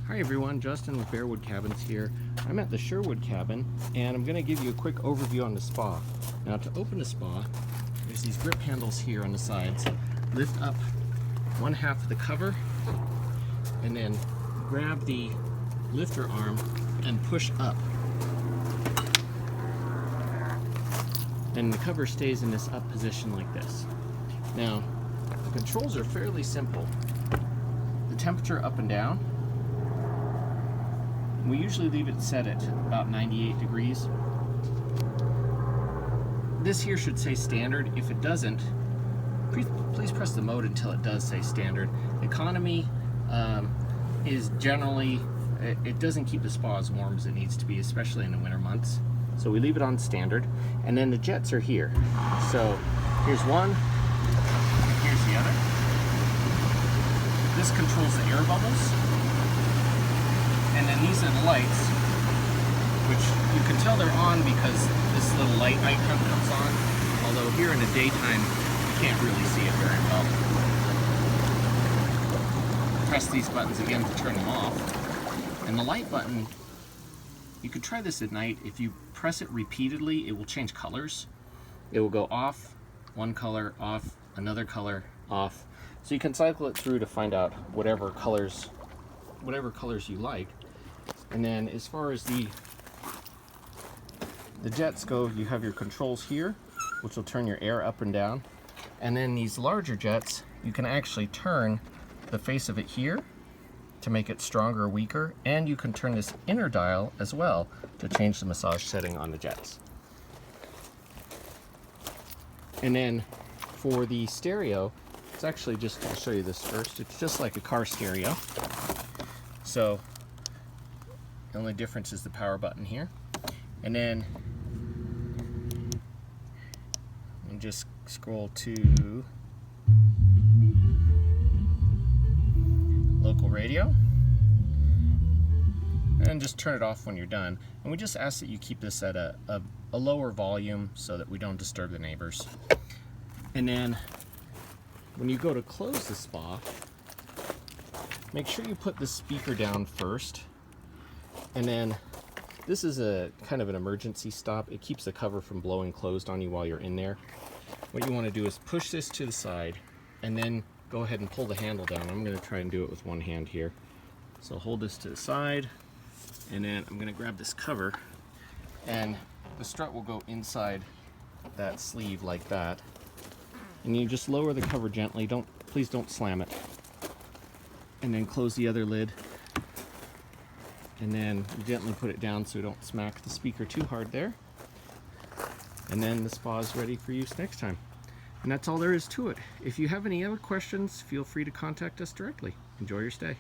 Hi everyone, Justin with Bearwood Cabins here. I'm at the Sherwood cabin and I'm going to give you a quick overview on the spa. Now to open the spa, there's these grip handles here on the sides. Lift up one half of the cover and then grab the lifter arm and push up. And the cover stays in this up position like this. Now, the controls are fairly simple. The temperature up and down. We usually leave it set at about 98 degrees. This here should say standard. If it doesn't, please press the mode until it does say standard. Economy is generally, it doesn't keep the spa as warm as it needs to be, especially in the winter months. So we leave it on standard. And then the jets are here. So here's one, here's the other. This controls the air bubbles. And then these are the lights, which you can tell they're on because this little light icon comes on. Although here in the daytime, you can't really see it very well. Press these buttons again to turn them off. And the light button, you could try this at night. If you press it repeatedly, it will change colors. It will go off, one color, off, another color, off. So you can cycle it through to find out whatever colors you like. And then as far as the jets go, you have your controls here, which will turn your air up and down. And then these larger jets, you can actually turn the face of it here to make it stronger or weaker. And you can turn this inner dial as well to change the massage setting on the jets. And then for the stereo, it's actually just, I'll show you this first. It's just like a car stereo. So the only difference is the power button here. And then and just scroll to local radio and just turn it off when you're done. And we just ask that you keep this at a lower volume so that we don't disturb the neighbors. And then when you go to close the spa, make sure you put the speaker down first. And then this is a kind of an emergency stop. It keeps the cover from blowing closed on you while you're in there. What you want to do is push this to the side and then go ahead and pull the handle down. I'm going to try and do it with one hand here. So hold this to the side and then I'm going to grab this cover and the strut will go inside that sleeve like that. And you just lower the cover gently. Please don't slam it. And then close the other lid. And then gently put it down so you don't smack the speaker too hard there. And then the spa is ready for use next time. And that's all there is to it. If you have any other questions, feel free to contact us directly. Enjoy your stay.